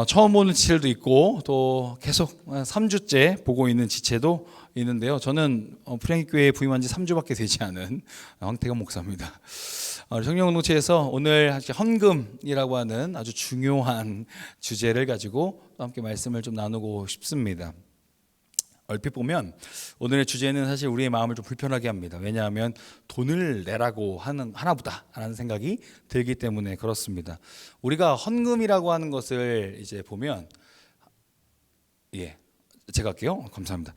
처음 보는 지체들도 있고 또 계속 3주째 보고 있는 지체도 있는데요. 저는 프랭교회에 부임한 지 3주밖에 되지 않은 황태건 목사입니다. 청년공동체에서 오늘 헌금이라고 하는 아주 중요한 주제를 가지고 함께 말씀을 좀 나누고 싶습니다. 얼핏 보면 오늘의 주제는 사실 우리의 마음을 좀 불편하게 합니다. 왜냐하면 돈을 내라고 하나보다라는 생각이 들기 때문에 그렇습니다. 우리가 헌금이라고 하는 것을 이제 보면 제가 할게요. 감사합니다.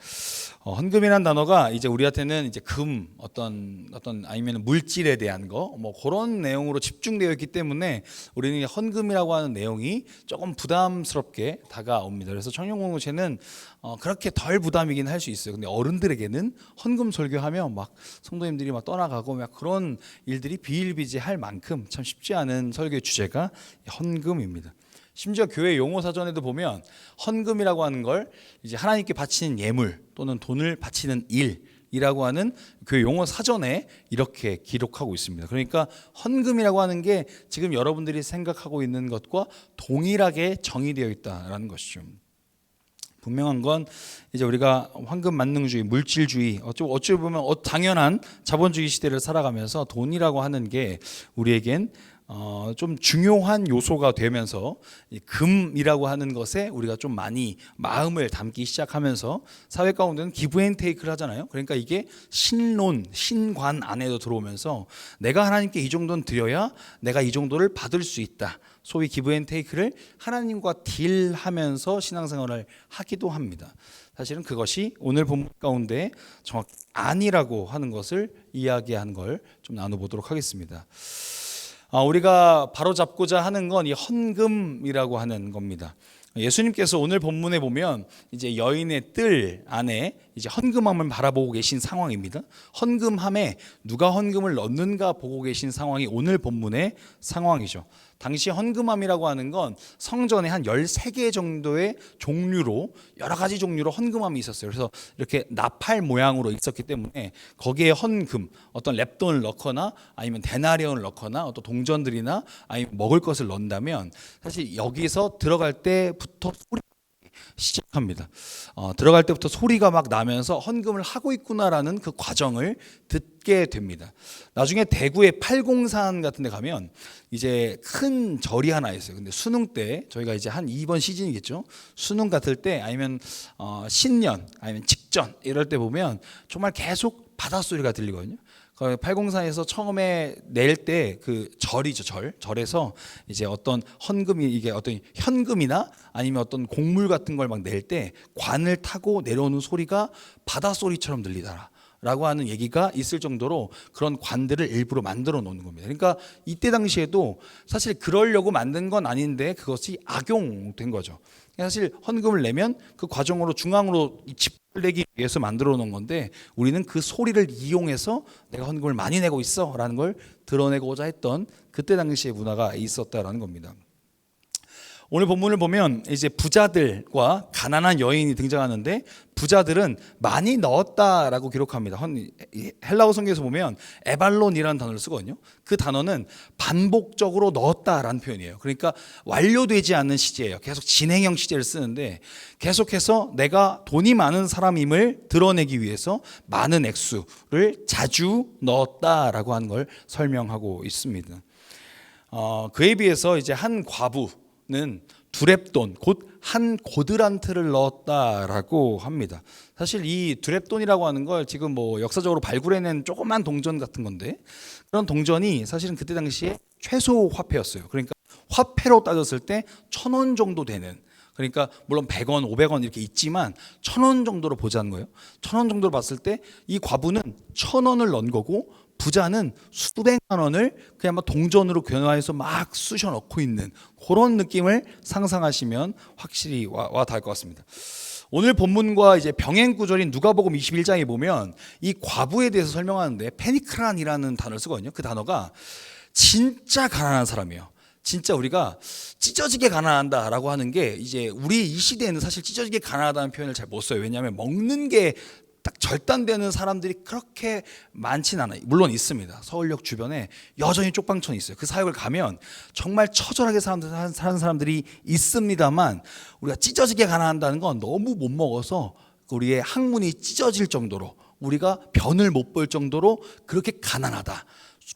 헌금이라는 단어가 이제 우리한테는 이제 어떤 아니면 물질에 대한 거 그런 내용으로 집중되어 있기 때문에 우리는 헌금이라고 하는 내용이 조금 부담스럽게 다가옵니다. 그래서 청년공동체는 그렇게 덜 부담이긴 할 수 있어요. 근데 어른들에게는 헌금 설교하면 막 성도님들이 막 떠나가고 막 그런 일들이 비일비재할 만큼 참 쉽지 않은 설교의 주제가 헌금입니다. 심지어 교회 용어 사전에도 보면 헌금이라고 하는 걸 이제 하나님께 바치는 예물 또는 돈을 바치는 일이라고 하는 교회 용어 사전에 이렇게 기록하고 있습니다. 그러니까 헌금이라고 하는 게 지금 여러분들이 생각하고 있는 것과 동일하게 정의되어 있다라는 것이죠. 분명한 건 이제 우리가 황금 만능주의, 물질주의, 어찌 보면 당연한 자본주의 시대를 살아가면서 돈이라고 하는 게 우리에겐 좀 중요한 요소가 되면서 금이라고 하는 것에 우리가 좀 많이 마음을 담기 시작하면서 사회 가운데는 기브앤테이크를 하잖아요. 그러니까 이게 신관 안에도 들어오면서 내가 하나님께 이 정도는 드려야 내가 이 정도를 받을 수 있다. 소위 기브앤테이크를 하나님과 딜하면서 신앙생활을 하기도 합니다. 사실은 그것이 오늘 본문 가운데 정확히 아니라고 하는 것을 이야기하는 걸 좀 나눠보도록 하겠습니다. 우리가 바로잡고자 하는 건 이 헌금이라고 하는 겁니다. 예수님께서 오늘 본문에 보면 이제 여인의 뜰 안에 이제 헌금함을 바라보고 계신 상황입니다. 헌금함에 누가 헌금을 넣는가 보고 계신 상황이 오늘 본문의 상황이죠. 당시 헌금함이라고 하는 건 성전에 한 13개 정도의 종류로 여러 가지 종류로 헌금함이 있었어요. 그래서 이렇게 나팔 모양으로 있었기 때문에 거기에 헌금, 어떤 랩돈을 넣거나 아니면 데나리온을 넣거나 어떤 동전들이나 아니면 먹을 것을 넣는다면 사실 여기서 들어갈 때부터 시작합니다. 들어갈 때부터 소리가 막 나면서 헌금을 하고 있구나라는 그 과정을 듣게 됩니다. 나중에 대구의 팔공산 같은 데 가면 이제 큰 절이 하나 있어요. 근데 수능 때 저희가 이제 한 이번 시즌이겠죠. 수능 같을 때 아니면 신년 아니면 직전 이럴 때 보면 정말 계속 바닷소리가 들리거든요. 팔공산에서 처음에 낼 때 그 절이죠, 절에서 이제 어떤 헌금이 이게 어떤 현금이나 아니면 어떤 곡물 같은 걸 막 낼 때 관을 타고 내려오는 소리가 바닷소리처럼 들리더라. 라고 하는 얘기가 있을 정도로 그런 관들을 일부러 만들어 놓는 겁니다. 그러니까 이때 당시에도 사실 그러려고 만든 건 아닌데 그것이 악용된 거죠. 사실 헌금을 내면 그 과정으로 중앙으로 집내기 위해서 만들어 놓은 건데 우리는 그 소리를 이용해서 내가 헌금을 많이 내고 있어 라는 걸 드러내고자 했던 그때 당시의 문화가 있었다라는 겁니다. 오늘 본문을 보면 이제 부자들과 가난한 여인이 등장하는데 부자들은 많이 넣었다라고 기록합니다. 헬라어 성경에서 보면 에발론이라는 단어를 쓰거든요. 그 단어는 반복적으로 넣었다라는 표현이에요. 그러니까 완료되지 않는 시제예요. 계속 진행형 시제를 쓰는데 계속해서 내가 돈이 많은 사람임을 드러내기 위해서 많은 액수를 자주 넣었다라고 하는 걸 설명하고 있습니다. 그에 비해서 이제 한 과부는 두렙돈 곧 한 고드란트를 넣었다라고 합니다. 사실 이 두렙돈이라고 하는 걸 지금 뭐 역사적으로 발굴해낸 조그만 동전 같은 건데 그런 동전이 사실은 그때 당시에 최소 화폐였어요. 그러니까 화폐로 따졌을 때 1,000원 정도 되는, 그러니까 물론 100원, 500원 이렇게 있지만 1,000원 정도로 보자는 거예요. 1,000원 정도로 봤을 때 이 과부는 1,000원을 넣은 거고 부자는 수백만 원을 그냥 막 동전으로 변화해서 막 쑤셔 넣고 있는 그런 느낌을 상상하시면 확실히 와 닿을 것 같습니다. 오늘 본문과 이제 병행 구절인 누가복음 21장에 보면 이 과부에 대해서 설명하는데 페니크란이라는 단어를 쓰거든요. 그 단어가 진짜 가난한 사람이에요. 진짜 우리가 찢어지게 가난하다라고 하는 게 이제 우리 이 시대에는 사실 찢어지게 가난하다는 표현을 잘 못 써요. 왜냐하면 먹는 게 딱 절단되는 사람들이 그렇게 많진 않아요. 물론 있습니다. 서울역 주변에 여전히 쪽방촌이 있어요. 그 사역을 가면 정말 처절하게 사는 사람들이 있습니다만, 우리가 찢어지게 가난한다는 건 너무 못 먹어서 우리의 항문이 찢어질 정도로, 우리가 변을 못 볼 정도로 그렇게 가난하다.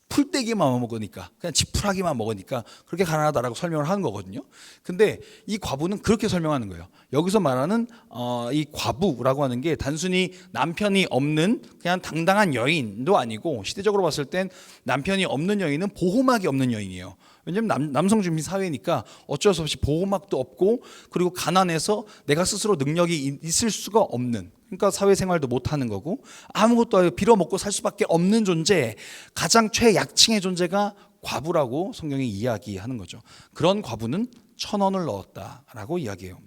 풀떼기만 먹으니까, 그냥 지푸라기만 먹으니까 그렇게 가난하다라고 설명을 하는 거거든요. 근데 이 과부는 그렇게 설명하는 거예요. 여기서 말하는 이 과부라고 하는 게 단순히 남편이 없는 그냥 당당한 여인도 아니고, 시대적으로 봤을 땐 남편이 없는 여인은 보호막이 없는 여인이에요. 왜냐하면 남성 중심 사회니까 어쩔 수 없이 보호막도 없고, 그리고 가난해서 내가 스스로 능력이 있을 수가 없는, 그러니까 사회생활도 못하는 거고 아무것도 빌어먹고 살 수밖에 없는 존재, 가장 최약층의 존재가 과부라고 성경이 이야기하는 거죠. 그런 과부는 1,000원을 넣었다라고 이야기해요.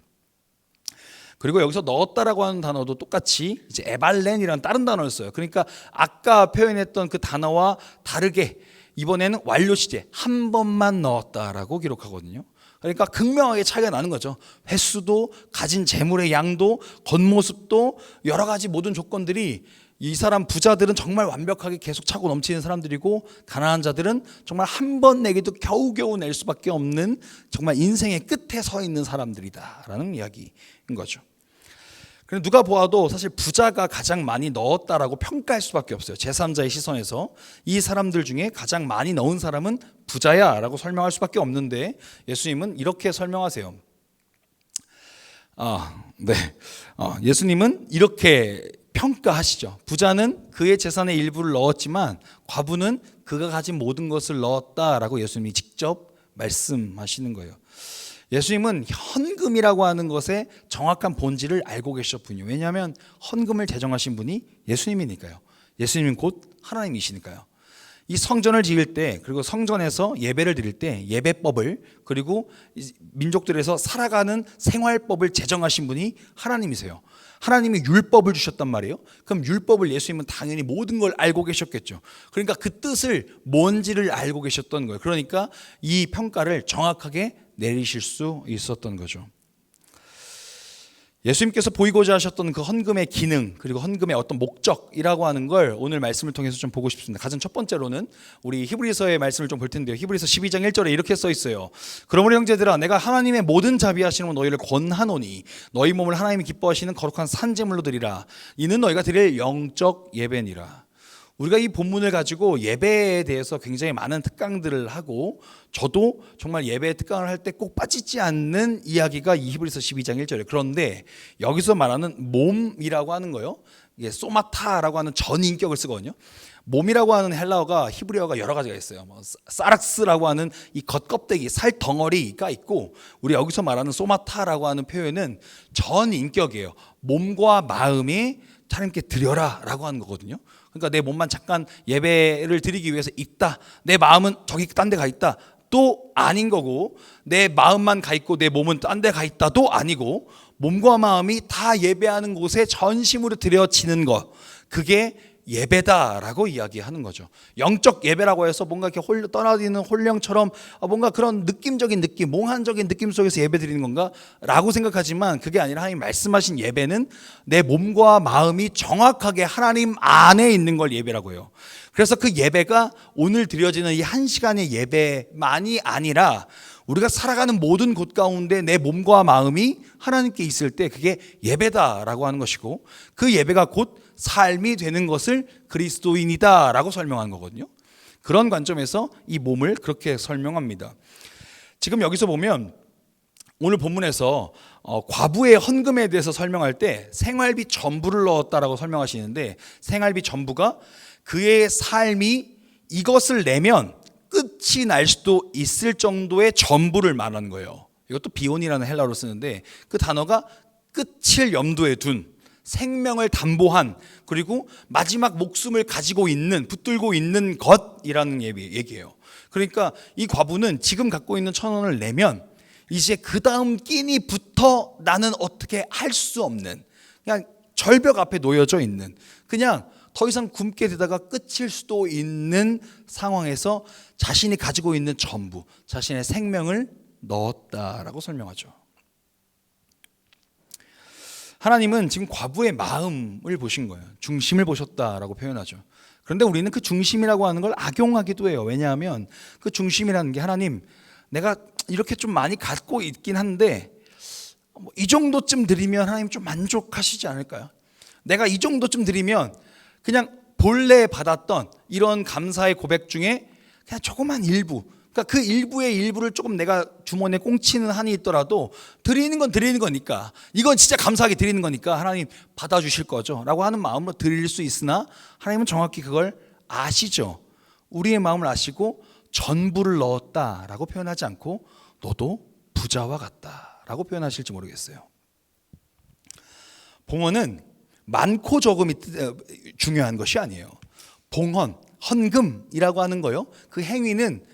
그리고 여기서 넣었다라고 하는 단어도 똑같이 이제 에발렌이라는 다른 단어를 써요. 그러니까 아까 표현했던 그 단어와 다르게 이번에는 완료 시제 한 번만 넣었다라고 기록하거든요. 그러니까 극명하게 차이가 나는 거죠. 횟수도, 가진 재물의 양도, 겉모습도, 여러 가지 모든 조건들이, 이 사람 부자들은 정말 완벽하게 계속 차고 넘치는 사람들이고, 가난한 자들은 정말 한 번 내기도 겨우겨우 낼 수밖에 없는 정말 인생의 끝에 서 있는 사람들이다라는 이야기인 거죠. 누가 보아도 사실 부자가 가장 많이 넣었다라고 평가할 수밖에 없어요. 제3자의 시선에서 이 사람들 중에 가장 많이 넣은 사람은 부자야 라고 설명할 수밖에 없는데, 예수님은 이렇게 설명하세요. 예수님은 이렇게 평가하시죠. 부자는 그의 재산의 일부를 넣었지만 과부는 그가 가진 모든 것을 넣었다라고 예수님이 직접 말씀하시는 거예요. 예수님은 헌금이라고 하는 것의 정확한 본질을 알고 계셨군요. 왜냐하면 헌금을 제정하신 분이 예수님이니까요. 예수님은 곧 하나님이시니까요. 이 성전을 지을 때, 그리고 성전에서 예배를 드릴 때 예배법을, 그리고 민족들에서 살아가는 생활법을 제정하신 분이 하나님이세요. 하나님이 율법을 주셨단 말이에요. 그럼 율법을 예수님은 당연히 모든 걸 알고 계셨겠죠. 그러니까 그 뜻을 뭔지를 알고 계셨던 거예요. 그러니까 이 평가를 정확하게 내리실 수 있었던 거죠. 예수님께서 보이고자 하셨던 그 헌금의 기능, 그리고 헌금의 어떤 목적이라고 하는 걸 오늘 말씀을 통해서 좀 보고 싶습니다. 가장 첫 번째로는 우리 히브리서의 말씀을 좀 볼 텐데요. 히브리서 12장 1절에 이렇게 써 있어요. 그러므로 형제들아, 내가 하나님의 모든 자비하시는 너희를 권하노니 너희 몸을 하나님이 기뻐하시는 거룩한 산제물로 드리라. 이는 너희가 드릴 영적 예배니라. 우리가 이 본문을 가지고 예배에 대해서 굉장히 많은 특강들을 하고, 저도 정말 예배 특강을 할 때 꼭 빠지지 않는 이야기가 이 히브리서 12장 1절에, 그런데 여기서 말하는 몸이라고 하는 거요, 이게 소마타라고 하는 전인격을 쓰거든요. 몸이라고 하는 헬라어가, 히브리어가 여러 가지가 있어요. 사락스라고 하는 이 겉껍데기, 살 덩어리가 있고, 우리 여기서 말하는 소마타라고 하는 표현은 전인격이에요. 몸과 마음이 하나님께 드려라 라고 하는 거거든요. 그러니까 내 몸만 잠깐 예배를 드리기 위해서 있다, 내 마음은 저기 딴 데 가 있다 또 아닌 거고, 내 마음만 가 있고 내 몸은 딴 데 가 있다도 아니고, 몸과 마음이 다 예배하는 곳에 전심으로 드려지는 것, 그게 예배다라고 이야기하는 거죠. 영적 예배라고 해서 뭔가 이렇게 떠나드는 홀령처럼 뭔가 그런 느낌적인 느낌, 몽환적인 느낌 속에서 예배 드리는 건가? 라고 생각하지만 그게 아니라 하나님 말씀하신 예배는 내 몸과 마음이 정확하게 하나님 안에 있는 걸 예배라고 해요. 그래서 그 예배가 오늘 드려지는 이 1시간의 예배만이 아니라 우리가 살아가는 모든 곳 가운데 내 몸과 마음이 하나님께 있을 때 그게 예배다라고 하는 것이고, 그 예배가 곧 삶이 되는 것을 그리스도인이다라고 설명한 거거든요. 그런 관점에서 이 몸을 그렇게 설명합니다. 지금 여기서 보면 오늘 본문에서 과부의 헌금에 대해서 설명할 때 생활비 전부를 넣었다라고 설명하시는데, 생활비 전부가 그의 삶이 이것을 내면 끝이 날 수도 있을 정도의 전부를 말하는 거예요. 이것도 비온이라는 헬라어로 쓰는데, 그 단어가 끝을 염두에 둔, 생명을 담보한, 그리고 마지막 목숨을 가지고 있는, 붙들고 있는 것이라는 얘기예요. 그러니까 이 과부는 지금 갖고 있는 1,000원을 내면 이제 그 다음 끼니부터 나는 어떻게 할 수 없는, 그냥 절벽 앞에 놓여져 있는, 그냥 더 이상 굶게 되다가 끝일 수도 있는 상황에서 자신이 가지고 있는 전부, 자신의 생명을 넣었다라고 설명하죠. 하나님은 지금 과부의 마음을 보신 거예요. 중심을 보셨다라고 표현하죠. 그런데 우리는 그 중심이라고 하는 걸 악용하기도 해요. 왜냐하면 그 중심이라는 게 하나님, 내가 이렇게 좀 많이 갖고 있긴 한데 이 정도쯤 드리면 하나님 좀 만족하시지 않을까요? 내가 이 정도쯤 드리면 그냥 본래 받았던 이런 감사의 고백 중에 그냥 조그만 일부, 그러니까 그 일부의 일부를 조금 내가 주머니에 꽁치는 한이 있더라도 드리는 건 드리는 거니까, 이건 진짜 감사하게 드리는 거니까 하나님 받아주실 거죠 라고 하는 마음으로 드릴 수 있으나, 하나님은 정확히 그걸 아시죠. 우리의 마음을 아시고 전부를 넣었다라고 표현하지 않고 너도 부자와 같다라고 표현하실지 모르겠어요. 봉헌은 많고 적음이 중요한 것이 아니에요. 봉헌, 헌금이라고 하는 거요, 그 행위는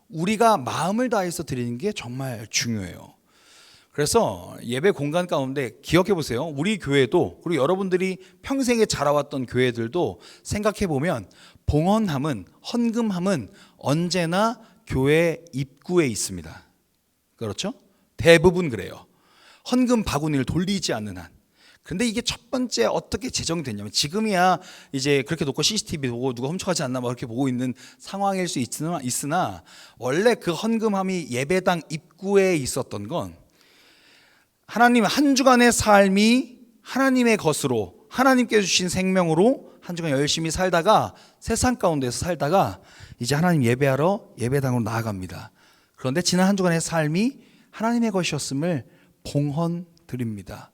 우리가 마음을 다해서 드리는 게 정말 중요해요. 그래서 예배 공간 가운데 기억해 보세요. 우리 교회도, 그리고 여러분들이 평생에 자라왔던 교회들도 생각해 보면 봉헌함은, 헌금함은 언제나 교회 입구에 있습니다. 그렇죠? 대부분 그래요. 헌금 바구니를 돌리지 않는 한. 근데 이게 첫 번째 어떻게 제정됐냐면, 지금이야 이제 그렇게 놓고 CCTV 보고 누가 훔쳐가지 않나 막 이렇게 보고 있는 상황일 수 있으나 원래 그 헌금함이 예배당 입구에 있었던 건, 하나님 한 주간의 삶이 하나님의 것으로, 하나님께 주신 생명으로 한 주간 열심히 살다가 세상 가운데서 살다가 이제 하나님 예배하러 예배당으로 나아갑니다. 그런데 지난 한 주간의 삶이 하나님의 것이었음을 봉헌 드립니다.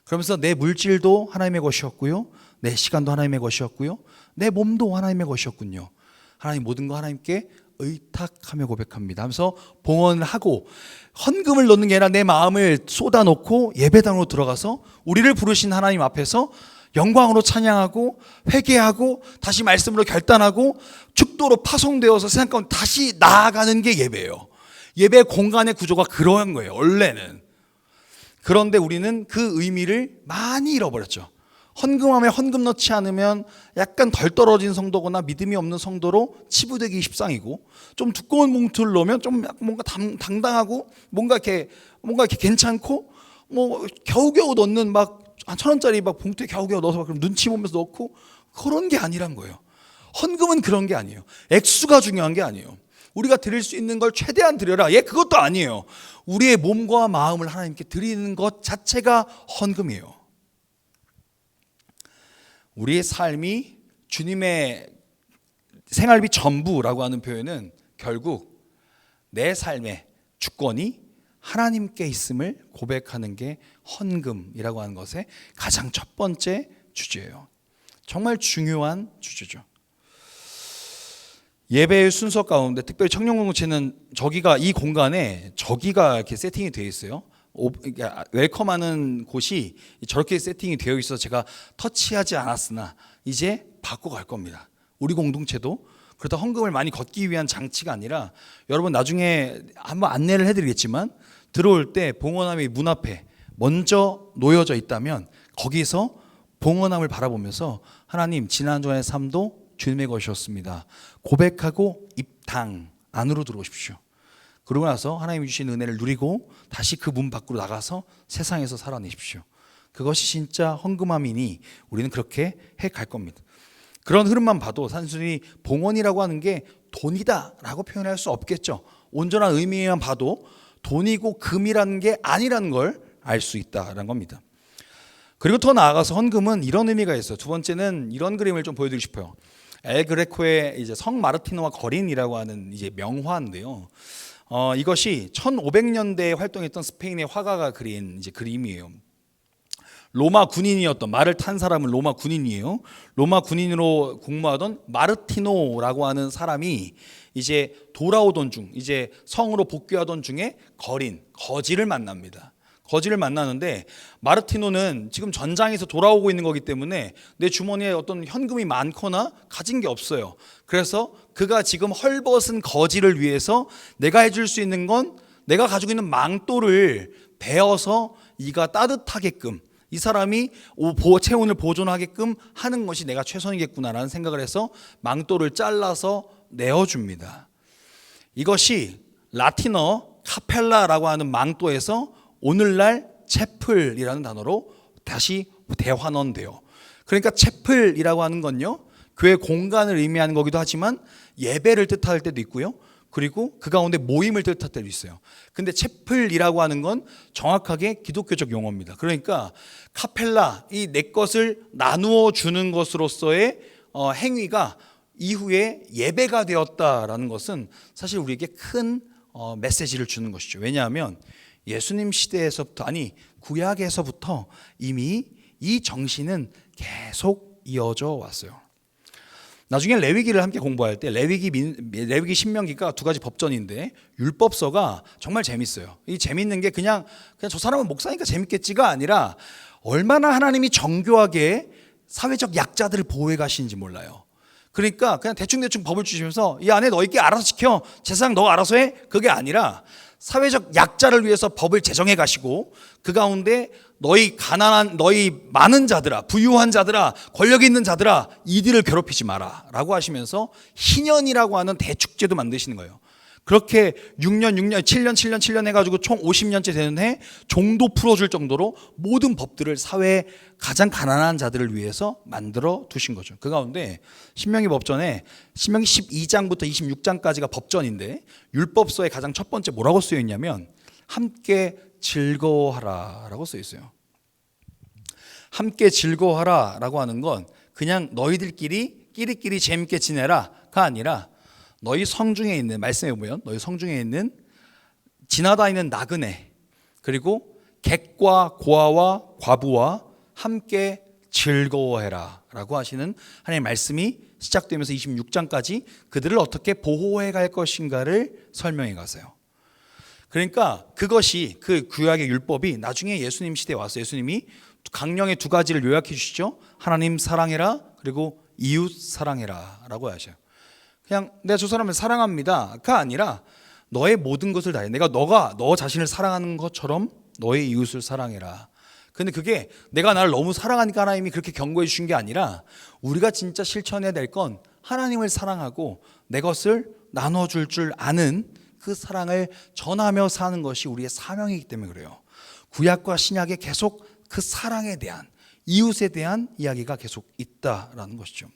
그러면서 내 물질도 하나님의 것이었고요, 내 시간도 하나님의 것이었고요, 내 몸도 하나님의 것이었군요. 하나님 모든 거 하나님께 의탁하며 고백합니다 하면서 봉헌을 하고, 헌금을 넣는 게 아니라 내 마음을 쏟아놓고 예배당으로 들어가서 우리를 부르신 하나님 앞에서 영광으로 찬양하고 회개하고 다시 말씀으로 결단하고 축도로 파송되어서 세상 가운데 다시 나아가는 게 예배예요. 예배 공간의 구조가 그러한 거예요, 원래는. 그런데 우리는 그 의미를 많이 잃어버렸죠. 헌금함에 헌금 넣지 않으면 약간 덜 떨어진 성도거나 믿음이 없는 성도로 치부되기 십상이고, 좀 두꺼운 봉투를 넣으면 좀 뭔가 당당하고 뭔가 이렇게 괜찮고, 뭐 겨우겨우 넣는 막 한 1,000원짜리 막 봉투에 겨우겨우 넣어서 그럼 눈치 보면서 넣고, 그런 게 아니란 거예요. 헌금은 그런 게 아니에요. 액수가 중요한 게 아니에요. 우리가 드릴 수 있는 걸 최대한 드려라, 그것도 아니에요. 우리의 몸과 마음을 하나님께 드리는 것 자체가 헌금이에요. 우리의 삶이 주님의 생활비 전부라고 하는 표현은 결국 내 삶의 주권이 하나님께 있음을 고백하는 게 헌금이라고 하는 것의 가장 첫 번째 주제예요. 정말 중요한 주제죠. 예배의 순서 가운데 특별히 청년공동체는 이 공간에 저기가 이렇게 세팅이 되어 있어요. 웰컴하는 곳이 저렇게 세팅이 되어 있어서 제가 터치하지 않았으나 이제 바꿔갈 겁니다. 우리 공동체도 그렇다 헌금을 많이 걷기 위한 장치가 아니라, 여러분 나중에 한번 안내를 해드리겠지만 들어올 때 봉헌함이 문 앞에 먼저 놓여져 있다면 거기서 봉헌함을 바라보면서 하나님 지난 주간의 삶도 주님의 것이었습니다 고백하고 입당 안으로 들어오십시오. 그러고 나서 하나님이 주신 은혜를 누리고 다시 그 문 밖으로 나가서 세상에서 살아내십시오. 그것이 진짜 헌금함이니 우리는 그렇게 해갈 겁니다. 그런 흐름만 봐도 단순히 봉헌이라고 하는 게 돈이다라고 표현할 수 없겠죠. 온전한 의미만 봐도 돈이고 금이라는 게 아니라는 걸 알 수 있다라는 겁니다. 그리고 더 나아가서 헌금은 이런 의미가 있어요. 두 번째는 이런 그림을 좀 보여드리고 싶어요. 엘 그레코의 이제 성 마르티노와 거린이라고 하는 이제 명화인데요. 이것이 1500년대에 활동했던 스페인의 화가가 그린 이제 그림이에요. 로마 군인이었던, 말을 탄 사람은 로마 군인이에요. 로마 군인으로 근무하던 마르티노라고 하는 사람이 이제 돌아오던 중, 이제 성으로 복귀하던 중에 거지를 만납니다. 거지를 만나는데, 마르티노는 지금 전장에서 돌아오고 있는 거기 때문에 내 주머니에 어떤 현금이 많거나 가진 게 없어요. 그래서 그가 지금 헐벗은 거지를 위해서 내가 해줄 수 있는 건 내가 가지고 있는 망토를 베어서 이가 따뜻하게끔, 이 사람이 체온을 보존하게끔 하는 것이 내가 최선이겠구나라는 생각을 해서 망토를 잘라서 내어줍니다. 이것이 라틴어 카펠라라고 하는 망토에서 오늘날 채플이라는 단어로 다시 대환원돼요. 그러니까 채플이라고 하는 건요, 교회 공간을 의미하는 거기도 하지만 예배를 뜻할 때도 있고요, 그리고 그 가운데 모임을 뜻할 때도 있어요. 근데 채플이라고 하는 건 정확하게 기독교적 용어입니다. 그러니까 카펠라, 이 내 것을 나누어 주는 것으로서의 행위가 이후에 예배가 되었다라는 것은 사실 우리에게 큰 메시지를 주는 것이죠. 왜냐하면 예수님 시대에서부터, 아니 구약에서부터 이미 이 정신은 계속 이어져 왔어요. 나중에 레위기를 함께 공부할 때 레위기 신명기가 두 가지 법전인데, 율법서가 정말 재밌어요. 이 재밌는 게 그냥 저 사람은 목사니까 재밌겠지가 아니라 얼마나 하나님이 정교하게 사회적 약자들을 보호해 가시는지 몰라요. 그러니까 그냥 대충 법을 주시면서 이 안에 너희끼리 알아서 지켜, 세상 너 알아서 해, 그게 아니라 사회적 약자를 위해서 법을 제정해 가시고, 그 가운데 너희 가난한, 너희 많은 자들아, 부유한 자들아, 권력 있는 자들아, 이들을 괴롭히지 마라 라고 하시면서 희년이라고 하는 대축제도 만드시는 거예요. 그렇게 6년 7년 해가지고 총 50년째 되는 해 종도 풀어줄 정도로 모든 법들을 사회의 가장 가난한 자들을 위해서 만들어 두신 거죠. 그 가운데 신명기 법전에 신명기 12장부터 26장까지가 법전인데, 율법서에 가장 첫 번째 뭐라고 쓰여 있냐면 함께 즐거워하라 라고 쓰여 있어요. 함께 즐거워하라 라고 하는 건 그냥 너희들끼리 끼리끼리 재밌게 지내라가 아니라, 너희 성중에 있는, 말씀해 보면 너희 성중에 있는 지나다니는 나그네, 그리고 객과 고아와 과부와 함께 즐거워해라 라고 하시는 하나님의 말씀이 시작되면서 26장까지 그들을 어떻게 보호해 갈 것인가를 설명해 가세요. 그러니까 그것이, 그 구약의 율법이 나중에 예수님 시대에 와서 예수님이 강령의 두 가지를 요약해 주시죠. 하나님 사랑해라, 그리고 이웃 사랑해라 라고 하셔요. 그냥 내가 저 사람을 사랑합니다가 아니라 너의 모든 것을 다해, 너가 너 자신을 사랑하는 것처럼 너의 이웃을 사랑해라. 근데 그게 내가 나를 너무 사랑하니까 하나님이 그렇게 경고해 주신 게 아니라, 우리가 진짜 실천해야 될 건 하나님을 사랑하고 내 것을 나눠줄 줄 아는 그 사랑을 전하며 사는 것이 우리의 사명이기 때문에 그래요. 구약과 신약에 계속 그 사랑에 대한, 이웃에 대한 이야기가 계속 있다라는 것이죠.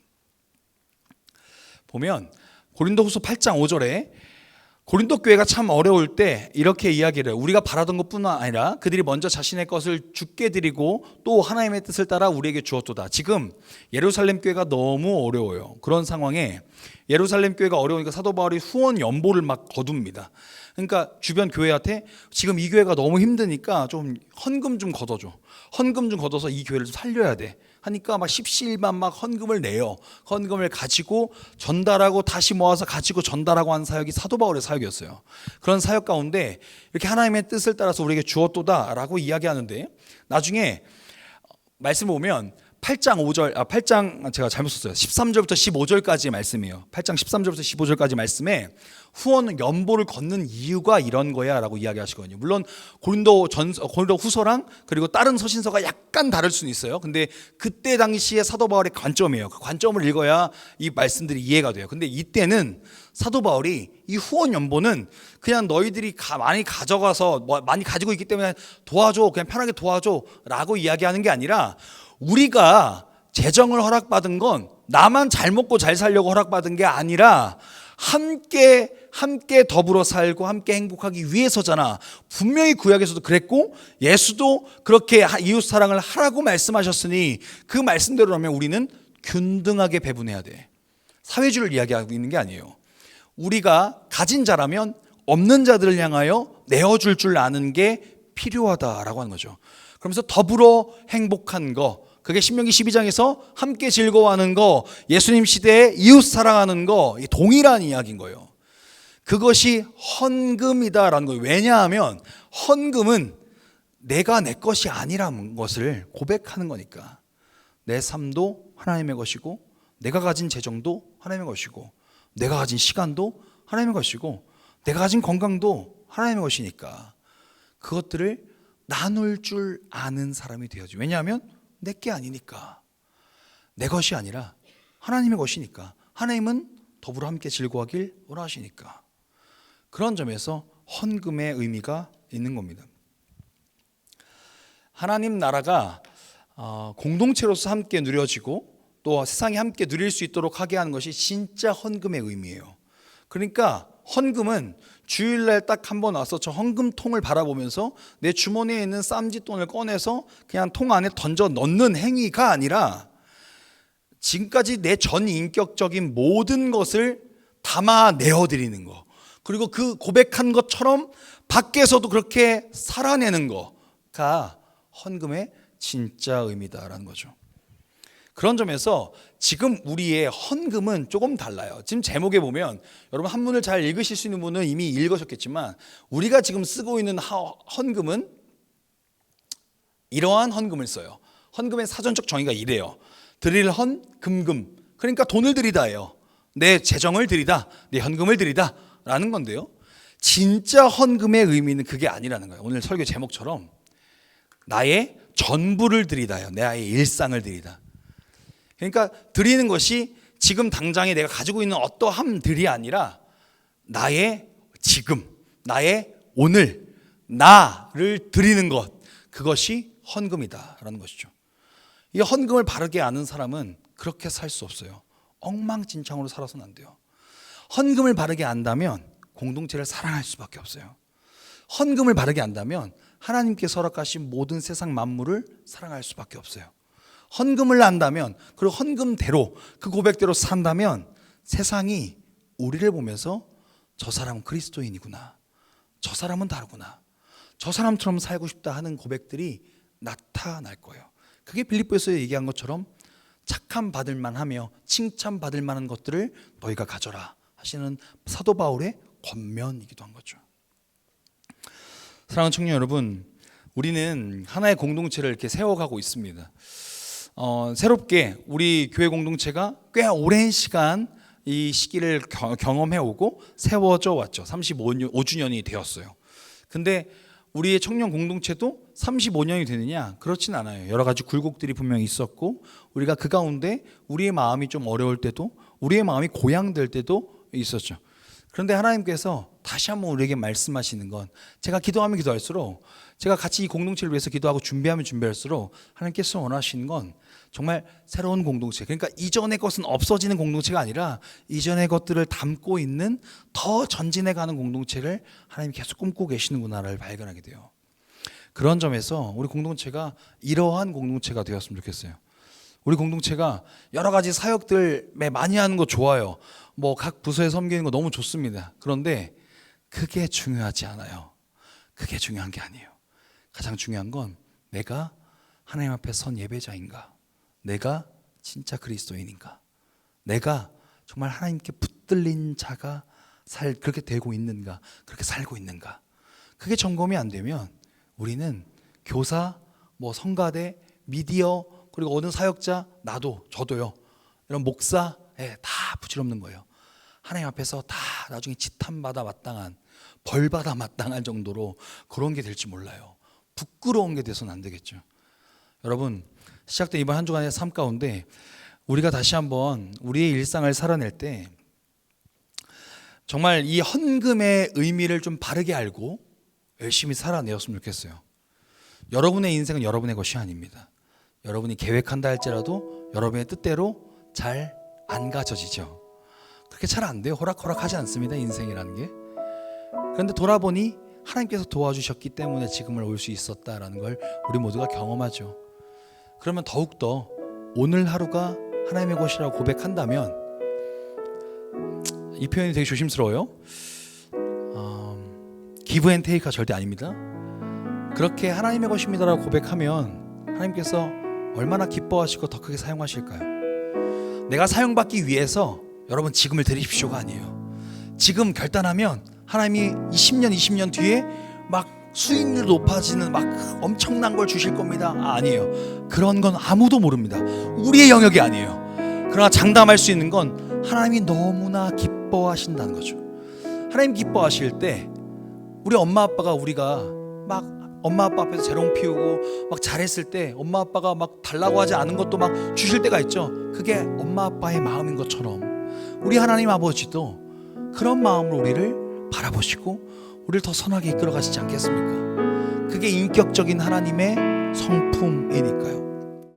보면 고린도후서 8장 5절에 고린도 교회가 참 어려울 때 이렇게 이야기를, 우리가 바라던 것뿐만 아니라 그들이 먼저 자신의 것을 주께 드리고 또 하나님의 뜻을 따라 우리에게 주었도다. 지금 예루살렘 교회가 너무 어려워요. 그런 상황에 예루살렘 교회가 어려우니까 사도 바울이 후원 연보를 막 거둡니다. 그러니까 주변 교회한테 지금 이 교회가 너무 힘드니까 좀 헌금 좀 걷어줘, 헌금 좀 걷어서 이 교회를 좀 살려야 돼 하니까 막 십시일반 막 헌금을 내요. 헌금을 가지고 전달하고 다시 모아서 가지고 전달하고 하는 사역이 사도 바울의 사역이었어요. 그런 사역 가운데 이렇게 하나님의 뜻을 따라서 우리에게 주었도다라고 이야기하는데, 나중에 말씀을 보면 8장 제가 잘못 썼어요. 13절부터 15절까지의 말씀이에요. 8장 13절부터 15절까지 말씀에 후원 연보를 걷는 이유가 이런 거야 라고 이야기하시거든요. 물론 고린도 후서랑 그리고 다른 서신서가 약간 다를 수는 있어요. 근데 그때 당시에 사도 바울의 관점이에요. 그 관점을 읽어야 이 말씀들이 이해가 돼요. 근데 이때는 사도 바울이 이 후원 연보는 그냥 너희들이 많이 가져가서 많이 가지고 있기 때문에 도와줘, 그냥 편하게 도와줘 라고 이야기하는 게 아니라, 우리가 재정을 허락받은 건 나만 잘 먹고 잘 살려고 허락받은 게 아니라 함께 더불어 살고 함께 행복하기 위해서잖아. 분명히 구약에서도 그랬고 예수도 그렇게 이웃 사랑을 하라고 말씀하셨으니 그 말씀대로라면 우리는 균등하게 배분해야 돼. 사회주의를 이야기하고 있는 게 아니에요. 우리가 가진 자라면 없는 자들을 향하여 내어줄 줄 아는 게 필요하다라고 하는 거죠. 그러면서 더불어 행복한 거, 그게 신명기 12장에서 함께 즐거워하는 거, 예수님 시대에 이웃 사랑하는 거, 동일한 이야기인 거예요. 그것이 헌금이다라는 거예요. 왜냐하면 헌금은 내가 내 것이 아니라는 것을 고백하는 거니까. 내 삶도 하나님의 것이고, 내가 가진 재정도 하나님의 것이고, 내가 가진 시간도 하나님의 것이고, 내가 가진 건강도 하나님의 것이니까 그것들을 나눌 줄 아는 사람이 되어야지. 왜냐하면 내 게 아니니까, 내 것이 아니라 하나님의 것이니까, 하나님은 더불어 함께 즐거워하길 원하시니까. 그런 점에서 헌금의 의미가 있는 겁니다. 하나님 나라가 공동체로서 함께 누려지고 또 세상이 함께 누릴 수 있도록 하게 하는 것이 진짜 헌금의 의미예요. 그러니까 헌금은 주일날 딱 한 번 와서 저 헌금통을 바라보면서 내 주머니에 있는 쌈짓돈을 꺼내서 그냥 통 안에 던져 넣는 행위가 아니라 지금까지 내 전 인격적인 모든 것을 담아내어 드리는 거, 그리고 그 고백한 것처럼 밖에서도 그렇게 살아내는 거가 헌금의 진짜 의미다라는 거죠. 그런 점에서 지금 우리의 헌금은 조금 달라요. 지금 제목에 보면 여러분 한문을 잘 읽으실 수 있는 분은 이미 읽으셨겠지만 우리가 지금 쓰고 있는 헌금은 이러한 헌금을 써요. 헌금의 사전적 정의가 이래요. 드릴 헌, 금금. 그러니까 돈을 드리다예요. 내 재정을 드리다, 내 현금을 드리다 라는 건데요. 진짜 헌금의 의미는 그게 아니라는 거예요. 오늘 설교 제목처럼 나의 전부를 드리다요. 나의 일상을 드리다. 그러니까 드리는 것이 지금 당장에 내가 가지고 있는 어떠함들이 아니라 나의 지금, 나의 오늘, 나를 드리는 것, 그것이 헌금이다라는 것이죠. 이 헌금을 바르게 아는 사람은 그렇게 살 수 없어요. 엉망진창으로 살아서는 안 돼요. 헌금을 바르게 안다면 공동체를 사랑할 수밖에 없어요. 헌금을 바르게 안다면 하나님께서 허락하신 모든 세상 만물을 사랑할 수밖에 없어요. 헌금을 안다면, 그리고 헌금대로 그 고백대로 산다면 세상이 우리를 보면서 저 사람은 그리스도인이구나, 저 사람은 다르구나, 저 사람처럼 살고 싶다 하는 고백들이 나타날 거예요. 그게 빌립보에서 얘기한 것처럼 착함 받을 만하며 칭찬 받을 만한 것들을 너희가 가져라 하시는 사도 바울의 권면이기도 한 거죠. 사랑하는 청년 여러분, 우리는 하나의 공동체를 이렇게 세워가고 있습니다. 새롭게 우리 교회 공동체가 꽤 오랜 시간 이 시기를 경험해 오고 세워져 왔죠. 35주년이 되었어요. 근데 우리의 청년 공동체도 35년이 되느냐? 그렇진 않아요. 여러 가지 굴곡들이 분명히 있었고 우리가 그 가운데 우리의 마음이 좀 어려울 때도, 우리의 마음이 고양될 때도 있었죠. 그런데 하나님께서 다시 한번 우리에게 말씀하시는 건, 제가 기도하면 기도할수록, 제가 같이 이 공동체를 위해서 기도하고 준비하면 준비할수록 하나님께서 원하시는 건 정말 새로운 공동체, 그러니까 이전의 것은 없어지는 공동체가 아니라 이전의 것들을 담고 있는 더 전진해가는 공동체를 하나님이 계속 꿈꾸고 계시는구나를 발견하게 돼요. 그런 점에서 우리 공동체가 이러한 공동체가 되었으면 좋겠어요. 우리 공동체가 여러 가지 사역들 많이 하는 거 좋아요. 뭐 각 부서에 섬기는 거 너무 좋습니다. 그런데 그게 중요하지 않아요. 그게 중요한 게 아니에요. 가장 중요한 건 내가 하나님 앞에 선 예배자인가, 내가 진짜 그리스도인인가, 내가 정말 하나님께 붙들린 자가 그렇게 되고 있는가, 그렇게 살고 있는가. 그게 점검이 안 되면 우리는 교사, 성가대, 미디어, 그리고 어느 사역자, 나도, 저도요, 이런 목사, 다 부질없는 거예요. 하나님 앞에서 다 나중에 지탄받아 마땅한, 벌받아 마땅한 정도로 그런 게 될지 몰라요. 부끄러운 게 돼서는 안 되겠죠. 여러분, 시작된 이번 한 주간의 삶 가운데 우리가 다시 한번 우리의 일상을 살아낼 때 정말 이 헌금의 의미를 좀 바르게 알고 열심히 살아내었으면 좋겠어요. 여러분의 인생은 여러분의 것이 아닙니다. 여러분이 계획한다 할지라도 여러분의 뜻대로 잘 안 가져지죠. 그렇게 잘 안 돼요. 호락호락하지 않습니다, 인생이라는 게. 그런데 돌아보니 하나님께서 도와주셨기 때문에 지금을 올 수 있었다라는 걸 우리 모두가 경험하죠. 그러면 더욱더 오늘 하루가 하나님의 것이라고 고백한다면, 이 표현이 되게 조심스러워요. 기브 앤 테이크가 절대 아닙니다. 그렇게 하나님의 것입니다라고 고백하면 하나님께서 얼마나 기뻐하시고 더 크게 사용하실까요? 내가 사용받기 위해서 여러분 지금을 드리십시오가 아니에요. 지금 결단하면 하나님이 20년 뒤에 막 수익률 높아지는 막 엄청난 걸 주실 겁니다. 아니에요. 그런 건 아무도 모릅니다. 우리의 영역이 아니에요. 그러나 장담할 수 있는 건 하나님이 너무나 기뻐하신다는 거죠. 하나님 기뻐하실 때 우리 엄마 아빠가, 우리가 막 엄마 아빠 앞에서 재롱 피우고 막 잘했을 때 엄마 아빠가 막 달라고 하지 않은 것도 막 주실 때가 있죠. 그게 엄마 아빠의 마음인 것처럼 우리 하나님 아버지도 그런 마음으로 우리를 바라보시고 우리를 더 선하게 이끌어 가시지 않겠습니까? 그게 인격적인 하나님의 성품이니까요.